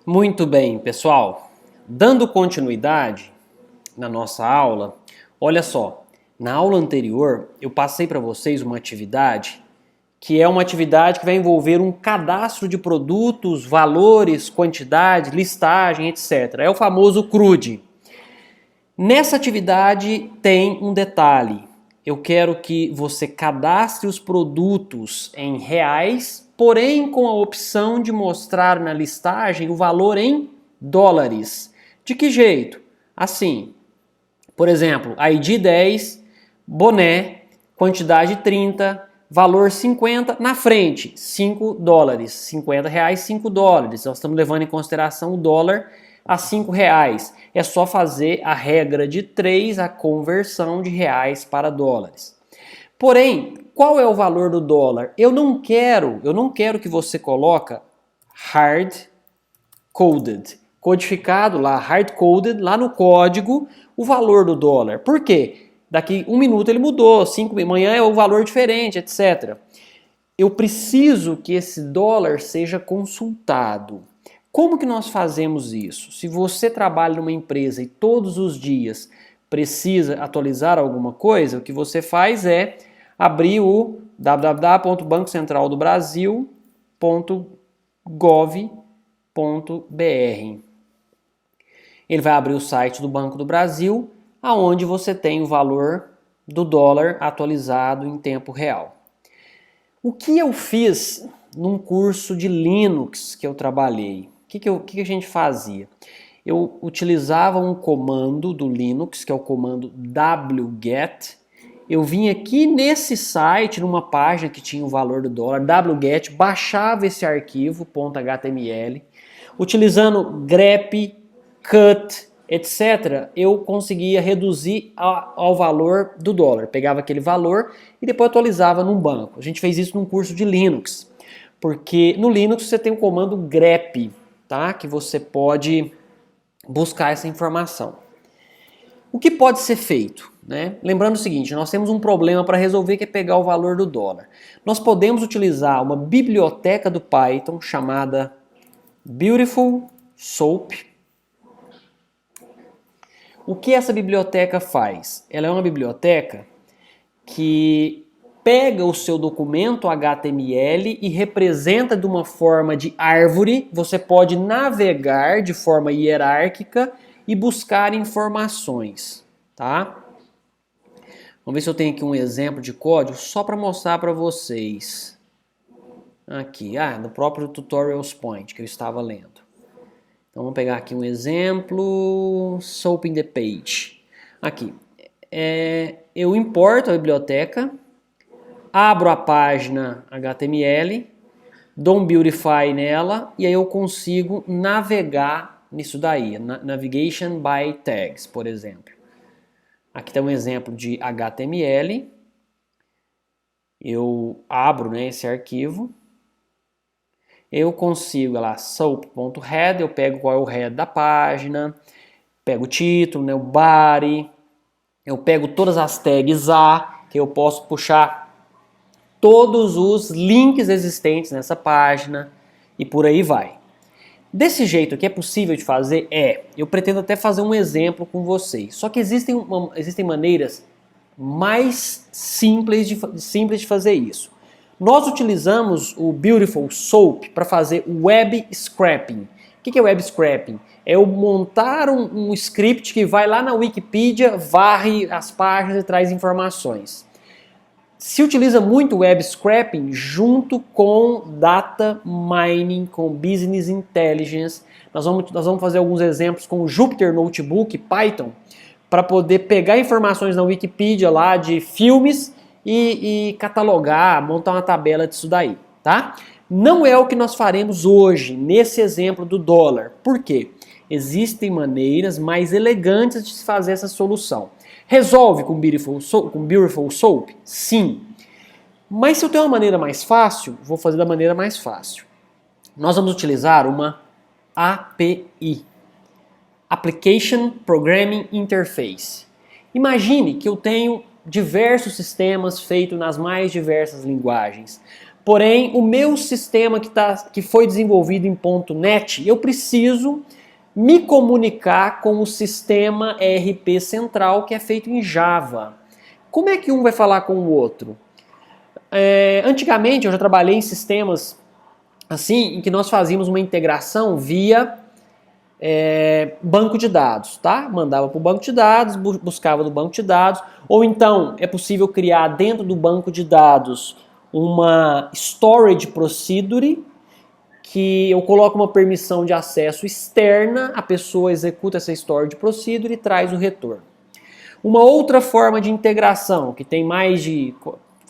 Muito bem, pessoal. Dando continuidade na nossa aula, olha só, na aula anterior eu passei para vocês uma atividade que é uma atividade que vai envolver um cadastro de produtos, valores, quantidade, listagem, etc. É o famoso CRUD. Nessa atividade tem um detalhe. Eu quero que você cadastre os produtos em reais, porém com a opção de mostrar na listagem o valor em dólares. De que jeito? Assim, por exemplo, ID 10, boné, quantidade 30, valor 50, na frente, 5 dólares, 50 reais, 5 dólares. Nós estamos levando em consideração o dólar a 5 reais. É só fazer a regra de 3, a conversão de reais para dólares. Porém, qual é o valor do dólar? Eu não quero que você coloque hard coded, codificado lá, hard coded, lá no código, o valor do dólar. Por quê? Daqui um minuto ele mudou, 5 amanhã é o valor diferente, etc. Eu preciso que esse dólar seja consultado. Como que nós fazemos isso? Se você trabalha numa empresa e todos os dias precisa atualizar alguma coisa, o que você faz é abrir o www.bancocentraldobrasil.gov.br. Ele vai abrir o site do Banco do Brasil, aonde você tem o valor do dólar atualizado em tempo real. O que eu fiz num curso de Linux que eu trabalhei? O que a gente fazia? Eu utilizava um comando do Linux, que é o comando wget. Eu vim aqui nesse site, numa página que tinha o valor do dólar, wget, baixava esse arquivo .html, utilizando grep, cut, etc., eu conseguia reduzir ao valor do dólar. Pegava aquele valor e depois atualizava num banco. A gente fez isso num curso de Linux, porque no Linux você tem o comando grep, tá? Que você pode buscar essa informação. O que pode ser feito? Né? Lembrando o seguinte, nós temos um problema para resolver que é pegar o valor do dólar. Nós podemos utilizar uma biblioteca do Python chamada Beautiful Soup. O que essa biblioteca faz? Ela é uma biblioteca que pega o seu documento HTML e representa de uma forma de árvore. Você pode navegar de forma hierárquica e buscar informações, tá? Vamos ver se eu tenho aqui um exemplo de código só para mostrar para vocês. Aqui, no próprio Tutorials Point que eu estava lendo. Então vamos pegar aqui um exemplo, Soap in the Page. Aqui, eu importo a biblioteca, abro a página HTML, dou um beautify nela e aí eu consigo navegar nisso daí, Navigation by Tags, por exemplo. Aqui tem um exemplo de HTML, eu abro, né, esse arquivo, eu consigo lá soap.head, eu pego qual é o head da página, pego o título, né, o body, eu pego todas as tags que eu posso puxar todos os links existentes nessa página e por aí vai. Desse jeito que é possível de fazer eu pretendo até fazer um exemplo com vocês, só que existem maneiras mais simples de fazer isso. Nós utilizamos o Beautiful Soup para fazer web scraping. O que é web scraping? É eu montar um script que vai lá na Wikipedia, varre as páginas e traz informações. Se utiliza muito web scraping junto com data mining, com business intelligence. Nós vamos fazer alguns exemplos com o Jupyter Notebook, Python, para poder pegar informações na Wikipedia lá de filmes e catalogar, montar uma tabela disso daí, tá? Não é o que nós faremos hoje, nesse exemplo do dólar. Por quê? Existem maneiras mais elegantes de se fazer essa solução. Resolve com Beautiful Soup? Sim. Mas se eu tenho uma maneira mais fácil, vou fazer da maneira mais fácil. Nós vamos utilizar uma API. Application Programming Interface. Imagine que eu tenho diversos sistemas feitos nas mais diversas linguagens. Porém, o meu sistema que foi desenvolvido em .NET, eu preciso me comunicar com o sistema ERP central que é feito em Java. Como é que um vai falar com o outro? Antigamente eu já trabalhei em sistemas assim, em que nós fazíamos uma integração via banco de dados, tá? Mandava para o banco de dados, buscava no banco de dados, ou então é possível criar dentro do banco de dados uma storage procedure, que eu coloco uma permissão de acesso externa, a pessoa executa essa storage procedure e traz o retorno. Uma outra forma de integração, que tem mais de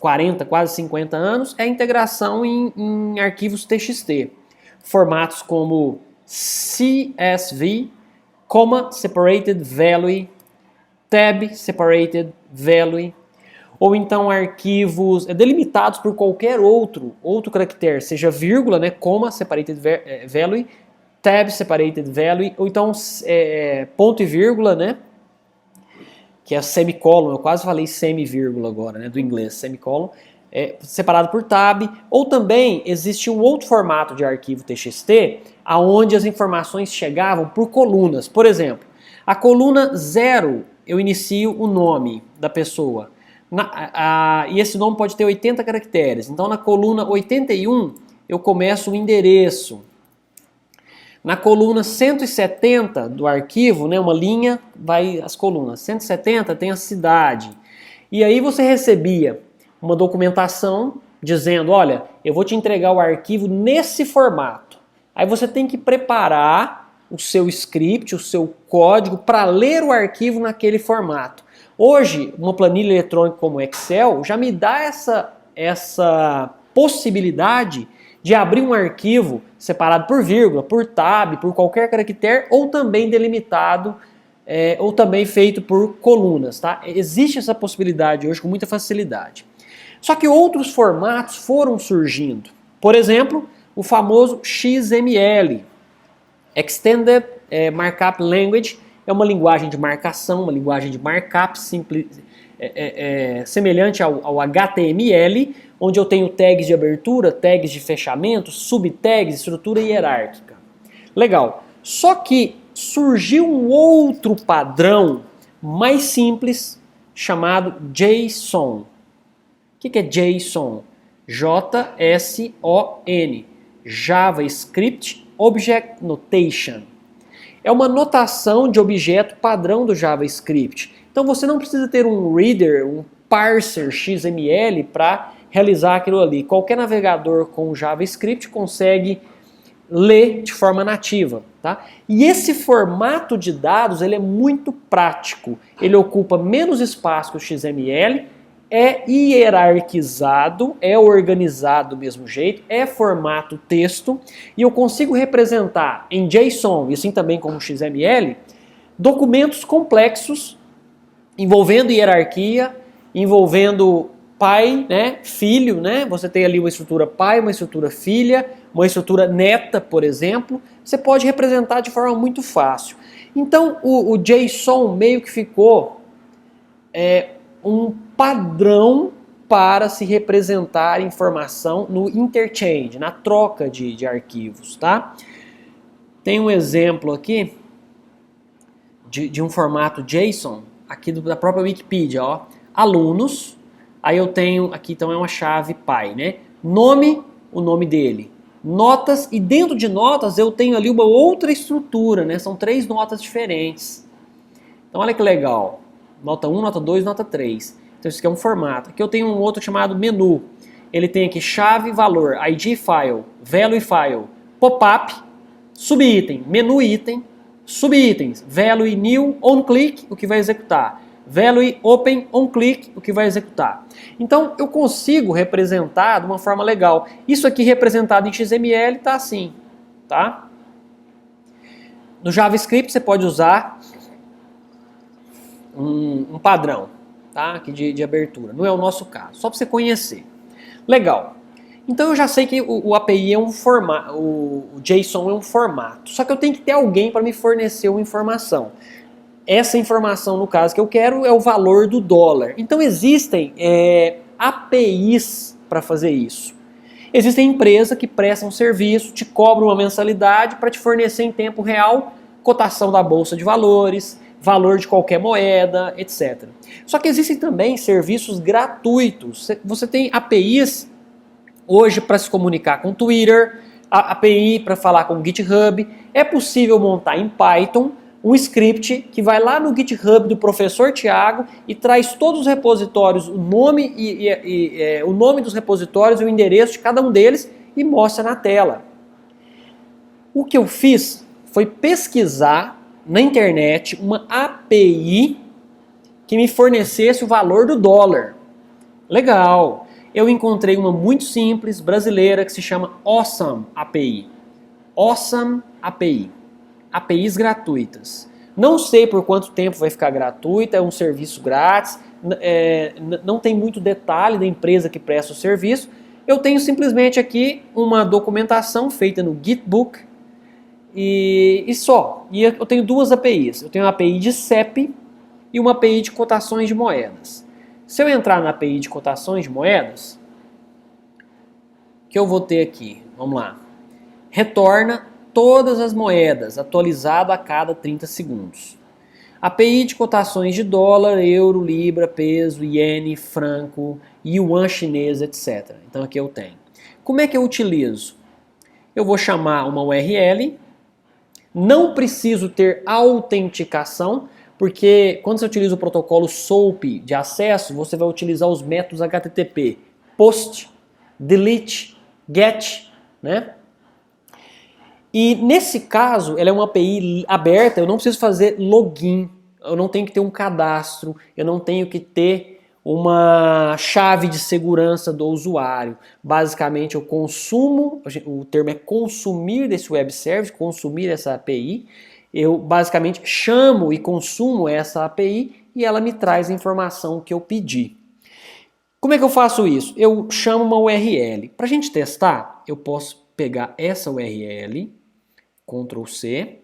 40, quase 50 anos, é a integração em arquivos TXT. Formatos como CSV, Comma Separated Value, Tab Separated Value, ou então arquivos delimitados por qualquer outro caractere, seja vírgula, né, comma Separated Value, Tab Separated Value, ou então ponto e vírgula, né, que é semicolon, eu quase falei semivírgula agora, né, do inglês, semicolon, separado por tab, ou também existe um outro formato de arquivo TXT, aonde as informações chegavam por colunas. Por exemplo, a coluna 0, eu inicio o nome da pessoa, e esse nome pode ter 80 caracteres, então na coluna 81 eu começo o endereço. Na coluna 170 do arquivo, né, uma linha, vai as colunas. 170 tem a cidade. E aí você recebia uma documentação dizendo, olha, eu vou te entregar o arquivo nesse formato. Aí você tem que preparar o seu script, o seu código para ler o arquivo naquele formato. Hoje, uma planilha eletrônica como o Excel já me dá essa possibilidade de abrir um arquivo separado por vírgula, por tab, por qualquer caractere, ou também delimitado, ou também feito por colunas. Tá? Existe essa possibilidade hoje com muita facilidade. Só que outros formatos foram surgindo. Por exemplo, o famoso XML, Extended Markup Language, é uma linguagem de marcação, uma linguagem de markup semelhante ao HTML, onde eu tenho tags de abertura, tags de fechamento, subtags, estrutura hierárquica. Legal. Só que surgiu um outro padrão mais simples chamado JSON. O que é JSON? JSON. JavaScript Object Notation. É uma notação de objeto padrão do JavaScript. Então você não precisa ter um reader, um parser XML para realizar aquilo ali. Qualquer navegador com JavaScript consegue ler de forma nativa. Tá? E esse formato de dados ele é muito prático. Ele ocupa menos espaço que o XML, é hierarquizado, é organizado do mesmo jeito, é formato texto, e eu consigo representar em JSON, e assim também como XML, documentos complexos envolvendo hierarquia, envolvendo pai, né, filho, né? Você tem ali uma estrutura pai, uma estrutura filha, uma estrutura neta, por exemplo. Você pode representar de forma muito fácil. Então o JSON meio que ficou um padrão para se representar informação no interchange, na troca de arquivos, tá? Tem um exemplo aqui de um formato JSON, aqui da própria Wikipedia, ó. Alunos, aí eu tenho, aqui então é uma chave pai, né? Nome, o nome dele. Notas, e dentro de notas eu tenho ali uma outra estrutura, né? São 3 notas diferentes. Então olha que legal. Nota 1, nota 2, nota 3. Então isso aqui é um formato. Aqui eu tenho um outro chamado menu. Ele tem aqui chave, valor, ID file, value file, pop-up, subitem, menu item, subitens, value new, on click, o que vai executar. Value open, on click, o que vai executar. Então eu consigo representar de uma forma legal. Isso aqui representado em XML está assim, tá? No JavaScript você pode usar um padrão, tá? Aqui de abertura. Não é o nosso caso, só para você conhecer. Legal. Então eu já sei que o API é um formato, o JSON é um formato. Só que eu tenho que ter alguém para me fornecer uma informação. Essa informação, no caso que eu quero, é o valor do dólar. Então existem APIs para fazer isso. Existem empresas que prestam serviço, te cobram uma mensalidade para te fornecer em tempo real cotação da bolsa de valores, valor de qualquer moeda, etc. Só que existem também serviços gratuitos. Você tem APIs hoje para se comunicar com o Twitter, a API para falar com o GitHub. É possível montar em Python um script que vai lá no GitHub do professor Tiago e traz todos os repositórios, o nome o nome dos repositórios e o endereço de cada um deles e mostra na tela. O que eu fiz foi pesquisar na internet uma API que me fornecesse o valor do dólar. Legal! Eu encontrei uma muito simples, brasileira, que se chama Awesome API. Awesome API. APIs gratuitas. Não sei por quanto tempo vai ficar gratuita, é um serviço grátis, não tem muito detalhe da empresa que presta o serviço. Eu tenho simplesmente aqui uma documentação feita no Gitbook e só. E eu tenho duas APIs. Eu tenho uma API de CEP e uma API de cotações de moedas. Se eu entrar na API de cotações de moedas, o que eu vou ter aqui? Vamos lá. Retorna todas as moedas, atualizado a cada 30 segundos. API de cotações de dólar, euro, libra, peso, iene, franco, yuan chinês, etc. Então aqui eu tenho. Como é que eu utilizo? Eu vou chamar uma URL, não preciso ter autenticação, porque quando você utiliza o protocolo SOAP de acesso, você vai utilizar os métodos HTTP, POST, DELETE, GET, né? E nesse caso, ela é uma API aberta, eu não preciso fazer login, eu não tenho que ter um cadastro, eu não tenho que ter uma chave de segurança do usuário. Basicamente, eu consumo, o termo é consumir desse web service, consumir essa API. Eu basicamente chamo e consumo essa API e ela me traz a informação que eu pedi. Como é que eu faço isso? Eu chamo uma URL. Para a gente testar, eu posso pegar essa URL, Ctrl C,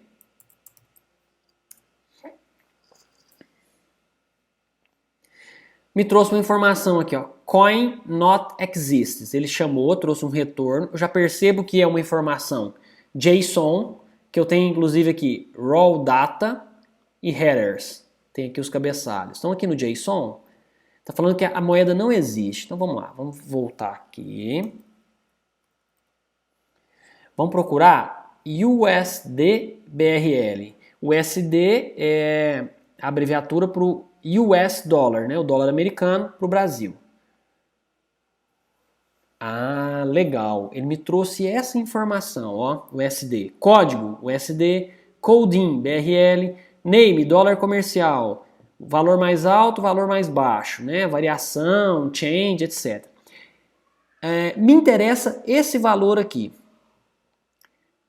me trouxe uma informação aqui, ó, coin not exists. Ele chamou, trouxe um retorno. Eu já percebo que é uma informação JSON, que eu tenho inclusive aqui raw data e headers. Tem aqui os cabeçalhos. Então aqui no JSON, está falando que a moeda não existe. Então vamos lá, vamos voltar aqui. Vamos procurar USD-BRL. USD é a abreviatura para o US Dollar, né? O dólar americano para o Brasil. Ah, legal. Ele me trouxe essa informação, ó, USD. Código, USD, Coding, BRL, name, dólar comercial, valor mais alto, valor mais baixo, né? Variação, change, etc. Me interessa esse valor aqui.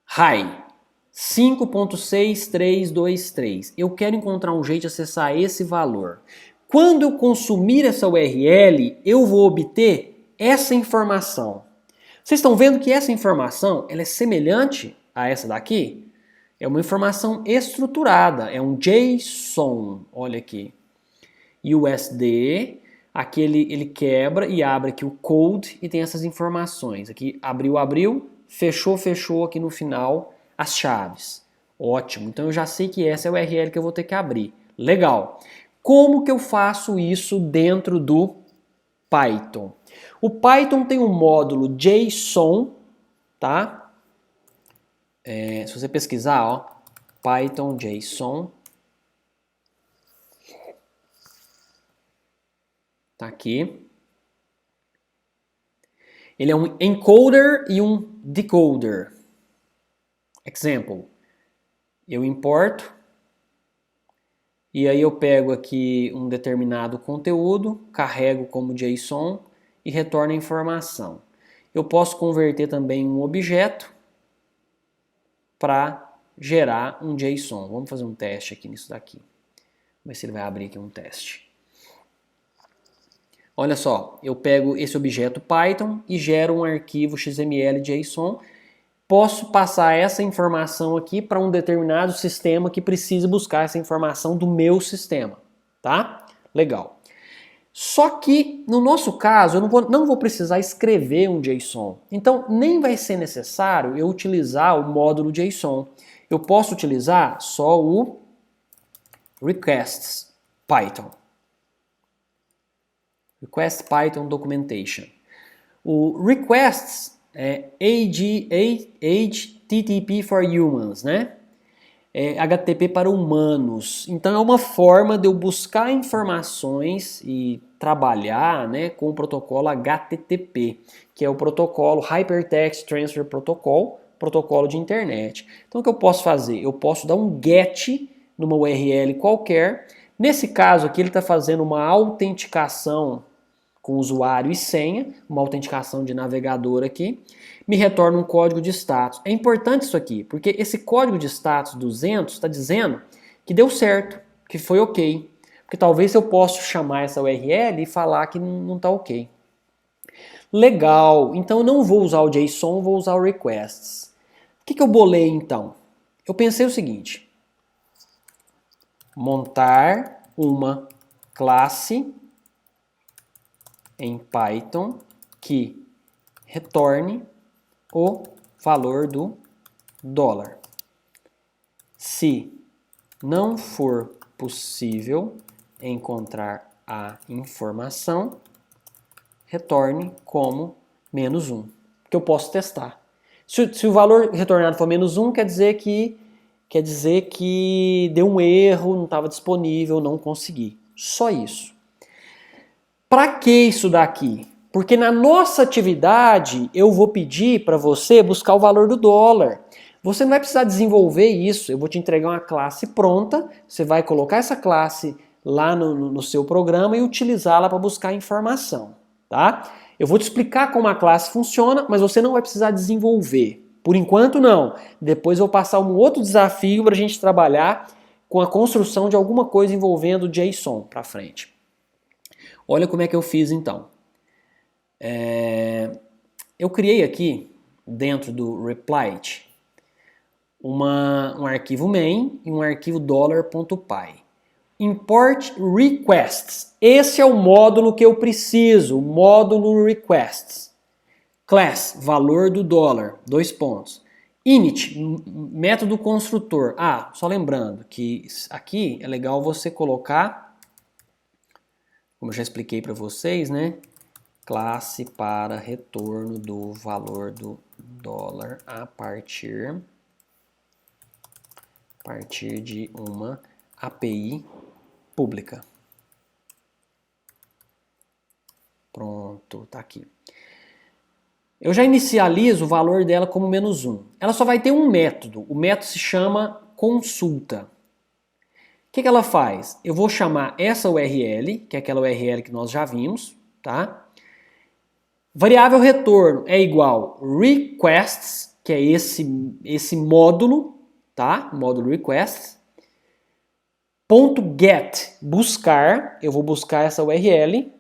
High, 5.6323. Eu quero encontrar um jeito de acessar esse valor. Quando eu consumir essa URL, eu vou obter essa informação. Vocês estão vendo que essa informação ela é semelhante a essa daqui? É uma informação estruturada, é um JSON. Olha aqui. USD, aqui ele quebra e abre aqui o code e tem essas informações. Aqui abriu, fechou aqui no final as chaves. Ótimo, então eu já sei que essa é a URL que eu vou ter que abrir. Legal. Como que eu faço isso dentro do Python? O Python tem um módulo JSON, tá? Se você pesquisar, ó, Python JSON, tá aqui. Ele é um encoder e um decoder. Example. Eu importo e aí eu pego aqui um determinado conteúdo, carrego como JSON e retorno a informação. Eu posso converter também um objeto para gerar um JSON. Vamos fazer um teste aqui nisso daqui. Vamos ver se ele vai abrir aqui um teste. Olha só, eu pego esse objeto Python e gero um arquivo XML JSON. Posso passar essa informação aqui para um determinado sistema que precise buscar essa informação do meu sistema, tá? Legal. Só que, no nosso caso, eu não vou precisar escrever um JSON. Então, nem vai ser necessário eu utilizar o módulo JSON. Eu posso utilizar só o requests Python. Request Python Documentation. O requests é HTTP for Humans, né? É HTTP para humanos. Então é uma forma de eu buscar informações e trabalhar, né, com o protocolo HTTP, que é o protocolo Hypertext Transfer Protocol, protocolo de internet. Então o que eu posso fazer? Eu posso dar um GET numa URL qualquer. Nesse caso aqui ele está fazendo uma autenticação com usuário e senha, uma autenticação de navegador aqui, me retorna um código de status. É importante isso aqui, porque esse código de status 200 está dizendo que deu certo, que foi ok. Porque talvez eu possa chamar essa URL e falar que não está ok. Legal, então eu não vou usar o JSON, vou usar o requests. O que eu bolei então? Eu pensei o seguinte: montar uma classe em Python que retorne o valor do dólar. Se não for possível encontrar a informação, retorne como -1, que eu posso testar. Se o valor retornado for -1, quer dizer que deu um erro, não estava disponível, não consegui. Só isso. Para que isso daqui? Porque na nossa atividade eu vou pedir para você buscar o valor do dólar. Você não vai precisar desenvolver isso. Eu vou te entregar uma classe pronta, você vai colocar essa classe lá no seu programa e utilizá-la para buscar informação, tá? Eu vou te explicar como a classe funciona, mas você não vai precisar desenvolver. Por enquanto não. Depois eu vou passar um outro desafio para a gente trabalhar com a construção de alguma coisa envolvendo JSON para frente. Olha como é que eu fiz então. Eu criei aqui, dentro do Replit, um arquivo main e um arquivo $.py. Import requests. Esse é o módulo que eu preciso, o módulo requests. Class, valor do dólar, 2 pontos. Init, método construtor. Só lembrando que aqui é legal você colocar, como eu já expliquei para vocês, né? Classe para retorno do valor do dólar a partir de uma API pública. Pronto, tá aqui. Eu já inicializo o valor dela como -1. Ela só vai ter um método. O método se chama consulta. O que ela faz? Eu vou chamar essa URL, que é aquela URL que nós já vimos, tá? Variável retorno é igual requests, que é esse módulo, tá? Módulo requests. .get, buscar, eu vou buscar essa URL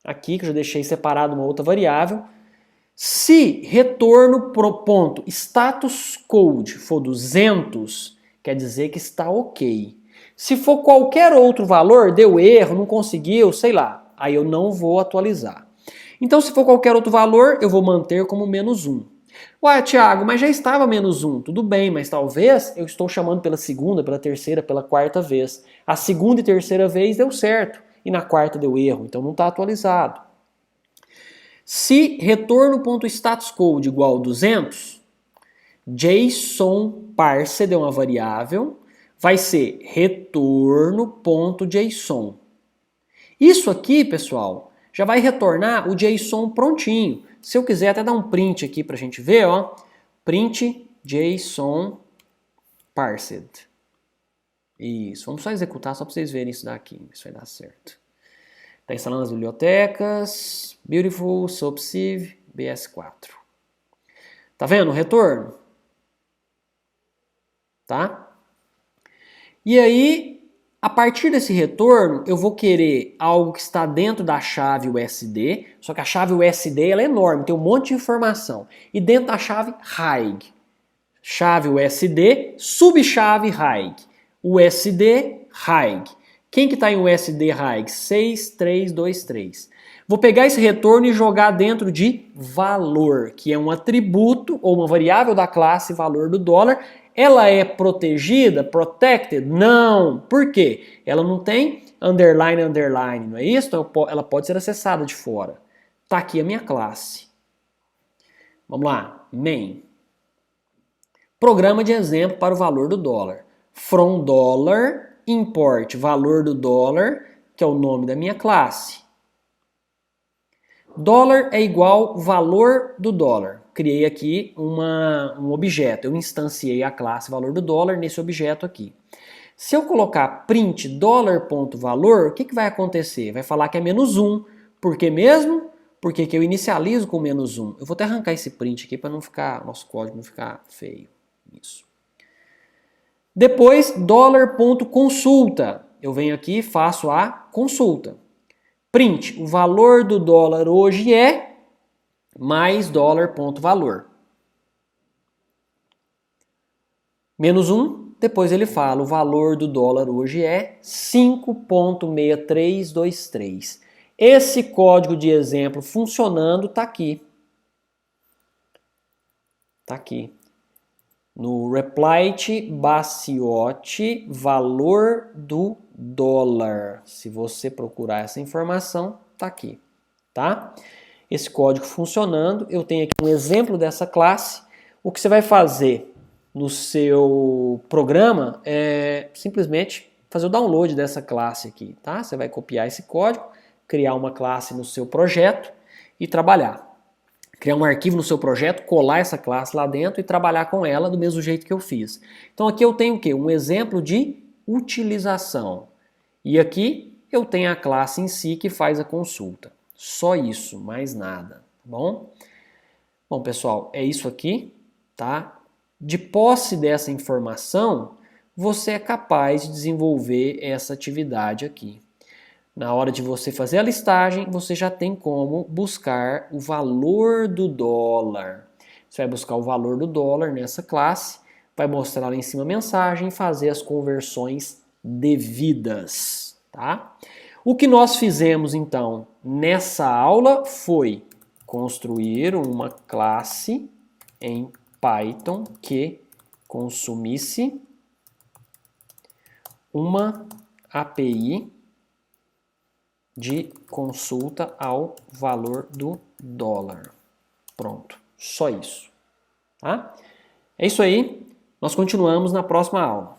aqui, que eu já deixei separado uma outra variável. Se retorno ponto status code for 200, quer dizer que está ok. Se for qualquer outro valor, deu erro, não conseguiu, sei lá, aí eu não vou atualizar. Então, se for qualquer outro valor, eu vou manter como -1. Ué, Thiago, mas já estava -1. Tudo bem, mas talvez eu estou chamando pela segunda, pela terceira, pela quarta vez. A segunda e terceira vez deu certo e na quarta deu erro, então não está atualizado. Se retorno.statuscode igual a 200, JSON parsed é uma variável, vai ser retorno.json. Isso aqui, pessoal, já vai retornar o JSON prontinho. Se eu quiser até dar um print aqui para a gente ver, ó, print JSON parsed. Isso, vamos só executar só para vocês verem isso daqui, isso vai dar certo. Está instalando as bibliotecas, Beautiful, Subsive, BS4. Tá vendo o retorno? Tá? E aí, a partir desse retorno, eu vou querer algo que está dentro da chave USD, só que a chave USD ela é enorme, tem um monte de informação. E dentro da chave HIG, chave USD, subchave HIG, USD HIG, Quem que está em USD RAIG? 6323. Vou pegar esse retorno e jogar dentro de valor, que é um atributo ou uma variável da classe valor do dólar. Ela é protegida, protected? Não. Por quê? Ela não tem underline, underline, não é isso? Então ela pode ser acessada de fora. Está aqui a minha classe. Vamos lá, main. Programa de exemplo para o valor do dólar. From dollar, import valor do dólar, que é o nome da minha classe. Dólar é igual valor do dólar. Criei aqui um objeto. Eu instanciei a classe valor do dólar nesse objeto aqui. Se eu colocar print $valor, o que vai acontecer? Vai falar que é -1. Por que mesmo? Porque que eu inicializo com -1. Eu vou até arrancar esse print aqui para não ficar, nosso código não ficar feio. Isso. Depois, $consulta. Eu venho aqui e faço a consulta. Print, o valor do dólar hoje é mais $valor. -1, depois ele fala, o valor do dólar hoje é 5,6323. Esse código de exemplo funcionando está aqui. Está aqui. No Replit Baciotti, valor do dólar. Se você procurar essa informação, está aqui, tá? Esse código funcionando, eu tenho aqui um exemplo dessa classe. O que você vai fazer no seu programa é simplesmente fazer o download dessa classe aqui, tá? Você vai copiar esse código, criar uma classe no seu projeto e trabalhar. Criar um arquivo no seu projeto, colar essa classe lá dentro e trabalhar com ela do mesmo jeito que eu fiz. Então aqui eu tenho o quê? Um exemplo de utilização. E aqui eu tenho a classe em si que faz a consulta. Só isso, mais nada, tá bom? Bom, pessoal, é isso aqui, tá? De posse dessa informação, você é capaz de desenvolver essa atividade aqui. Na hora de você fazer a listagem, você já tem como buscar o valor do dólar. Você vai buscar o valor do dólar nessa classe, vai mostrar lá em cima a mensagem e fazer as conversões devidas, tá? O que nós fizemos então nessa aula foi construir uma classe em Python que consumisse uma API de consulta ao valor do dólar. Pronto, só isso, tá? É isso aí, nós continuamos na próxima aula.